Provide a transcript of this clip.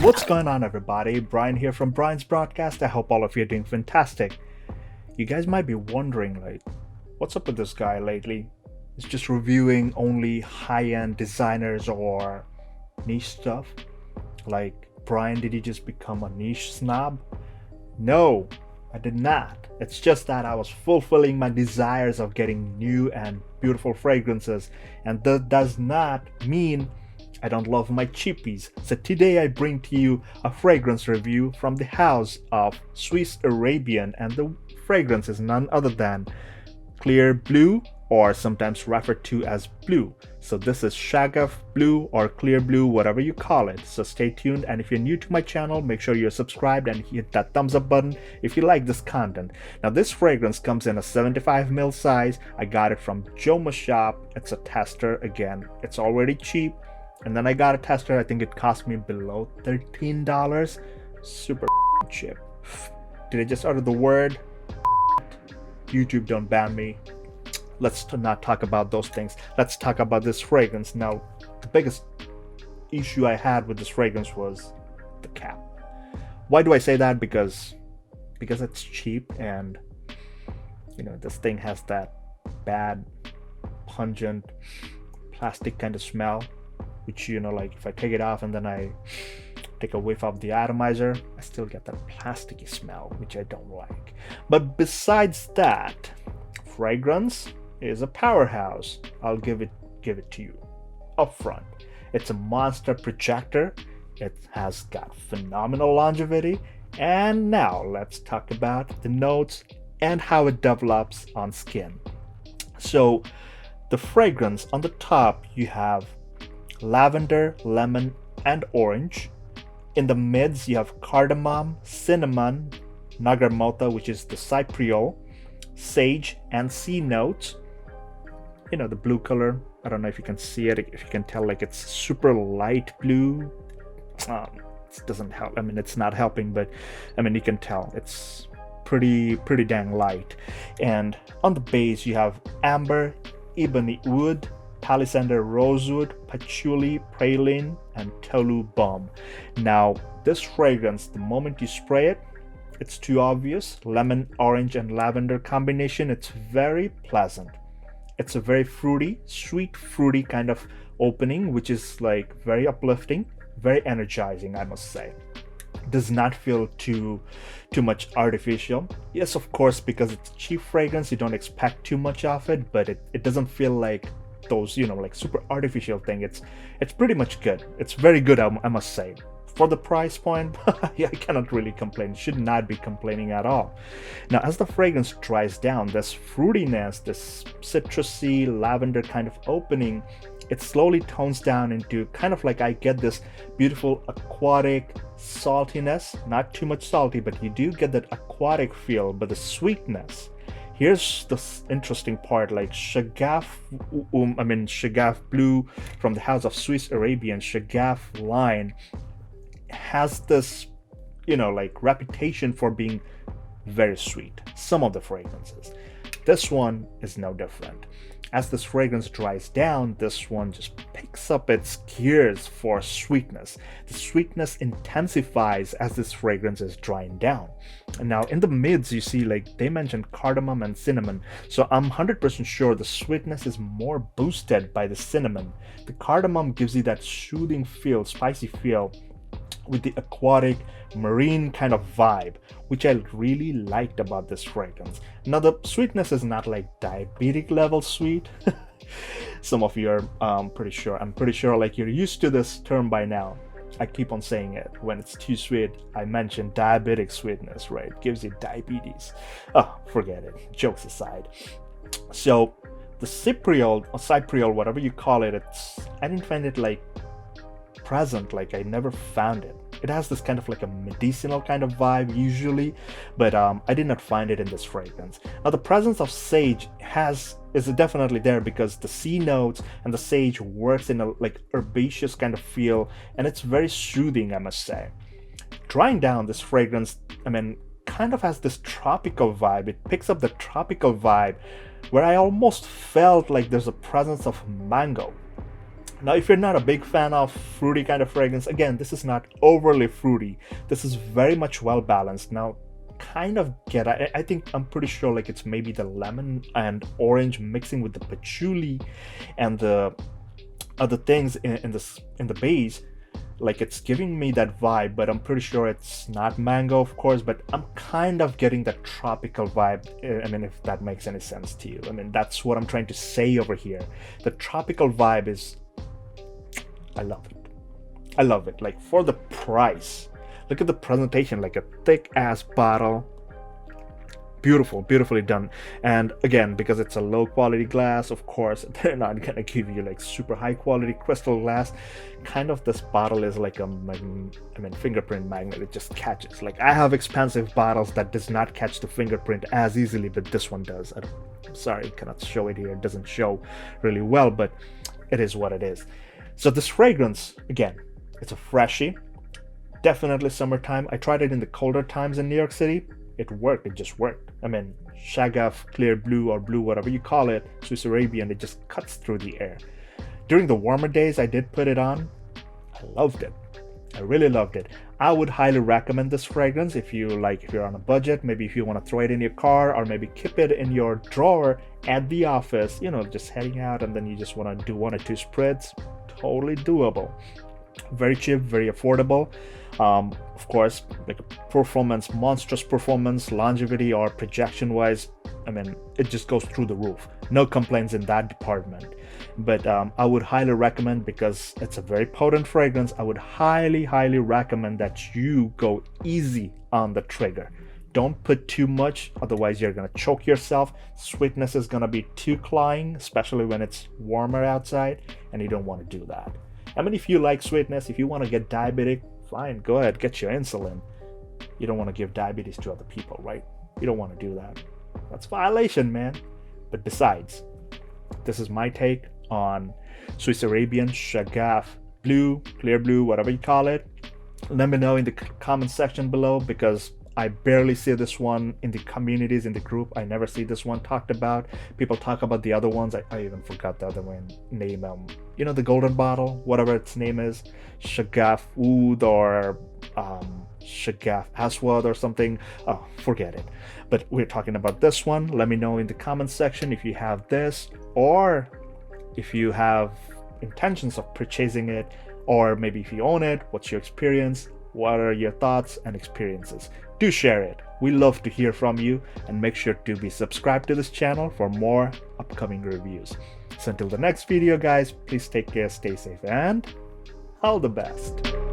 What's going on, everybody? Brian here from Brian's Broadcast. I hope all of you are doing fantastic. You guys might be wondering, what's up with this guy lately? He's just reviewing only high-end designers or niche stuff. Like, Brian, did you just become a niche snob? No, I did not. It's just that I was fulfilling my desires of getting new and beautiful fragrances, and that does not mean I don't love my cheapies. So today I bring to you a fragrance review from the house of Swiss Arabian, and the fragrance is none other than Clear Blue, or sometimes referred to as Blue. So this is Shaghaf Blue or Clear Blue, whatever you call it. So stay tuned, and if you're new to my channel, make sure you're subscribed and hit that thumbs up button if you like this content. Now this fragrance comes in a 75ml size. I got it from Joma's shop. It's a tester. Again, it's already cheap. And then I got a tester. I think it cost me below $13. Super cheap. Did I just utter the word? YouTube, don't ban me. Let's not talk about those things. Let's talk about this fragrance. Now, the biggest issue I had with this fragrance was the cap. Why do I say that? Because it's cheap, and this thing has that bad, pungent, plastic kind of smell, which if I take it off and then I take a whiff of the atomizer, I still get that plasticky smell, which I don't like. But besides that, fragrance is a powerhouse. I'll give it to you up front. It's a monster projector. It has got phenomenal longevity. And now let's talk about the notes and how it develops on skin. So the fragrance, on the top you have lavender, lemon, and orange. In the mids you have cardamom, cinnamon, nagarmota, which is the cypriol, sage, and sea notes. The blue color, I don't know if you can see it, if you can tell, it's super light blue. It doesn't help. It's not helping, but you can tell it's pretty dang light. And on the base you have amber, ebony wood, palisander rosewood, patchouli, praline, and tolu balm. Now this fragrance, the moment you spray it, it's too obvious. Lemon, orange, and lavender combination. It's very pleasant. It's a very fruity, sweet fruity kind of opening, which is very uplifting, very energizing, I must say. Does not feel too much artificial. Yes, of course, because it's cheap fragrance, you don't expect too much of it, but it doesn't feel like those super artificial thing. It's pretty much good. It's very good, I must say. For the price point, I cannot really complain. Should not be complaining at all. Now, as the fragrance dries down, this fruitiness, this citrusy lavender kind of opening, it slowly tones down into kind of I get this beautiful aquatic saltiness. Not too much salty, but you do get that aquatic feel, but the sweetness. Here's the interesting part, Shaghaf Blue from the house of Swiss Arabian Shaghaf line has this, reputation for being very sweet. Some of the fragrances. This one is no different. As this fragrance dries down, this one just picks up its gears for sweetness. The sweetness intensifies as this fragrance is drying down. And now in the mids, you see they mentioned cardamom and cinnamon. So I'm 100% sure the sweetness is more boosted by the cinnamon. The cardamom gives you that soothing feel, spicy feel, with the aquatic marine kind of vibe, which I really liked about this fragrance. Now the sweetness is not diabetic level sweet. Some of you are I'm pretty sure you're used to this term by now. I keep on saying it. When it's too sweet, I mention diabetic sweetness, right? It gives you diabetes. Oh, forget it. Jokes aside. So the cypriol, whatever you call it, I didn't find it present. I never found it. It has this kind of a medicinal kind of vibe usually, but I did not find it in this fragrance. Now the presence of sage is definitely there, because the sea notes and the sage works in a herbaceous kind of feel, and it's very soothing, I must say. Drying down, this fragrance kind of has this tropical vibe. It picks up the tropical vibe, where I almost felt there's a presence of mango. Now, if you're not a big fan of fruity kind of fragrance, again, this is not overly fruity. This is very much well balanced. Now, kind of get, I think, I'm pretty sure like it's maybe the lemon and orange mixing with the patchouli and the other things in the base. Like, it's giving me that vibe, but I'm pretty sure it's not mango, of course, but I'm kind of getting that tropical vibe. I mean, if that makes any sense to you. I mean, that's what I'm trying to say over here. The tropical vibe is, I love it. I love it. Like, for the price, look at the presentation, like a thick ass bottle. Beautiful, beautifully done. And again, because it's a low quality glass, of course, they're not gonna give you like super high quality crystal glass. Kind of, this bottle is like a fingerprint magnet. It just catches. Like, I have expensive bottles that does not catch the fingerprint as easily, but this one does. I'm sorry, cannot show it here. It doesn't show really well, but it is what it is. So this fragrance, again, it's a freshie, definitely summertime. I tried it in the colder times in New York City. It worked. It just worked. I mean, Shaghaf Clear Blue or Blue, whatever you call it, Swiss Arabian, it just cuts through the air. During the warmer days, I did put it on. I loved it. I really loved it. I would highly recommend this fragrance if you're on a budget, maybe if you want to throw it in your car, or maybe keep it in your drawer at the office, you know, just heading out and then you just want to do 1 or 2 spreads. Totally doable. Very cheap, very affordable. Of course, like performance, monstrous performance, longevity or projection wise, I mean, it just goes through the roof. No complaints in that department. But I would highly recommend, because it's a very potent fragrance, I would highly recommend that you go easy on the trigger. Don't put too much, otherwise you're gonna choke yourself. Sweetness is gonna be too cloying, especially when it's warmer outside, and you don't want to do that. I mean, if you like sweetness, if you want to get diabetic, fine, go ahead, get your insulin. You don't want to give diabetes to other people, right? You don't want to do that. That's violation, man. But besides, this is my take on Swiss Arabian Shaghaf Blue, Clear Blue, whatever you call it. Let me know in the comment section below, because I barely see this one in the communities, in the group. I never see this one talked about. People talk about the other ones. I even forgot the other one name. You know, the golden bottle, whatever its name is, Shaghaf Oud or Shaghaf Aswad or something. Oh, forget it. But we're talking about this one. Let me know in the comments section if you have this, or if you have intentions of purchasing it, or maybe if you own it, what's your experience? What are your thoughts and experiences? Do share it. We love to hear from you, and make sure to be subscribed to this channel for more upcoming reviews. So until the next video, guys, please take care, stay safe, and all the best.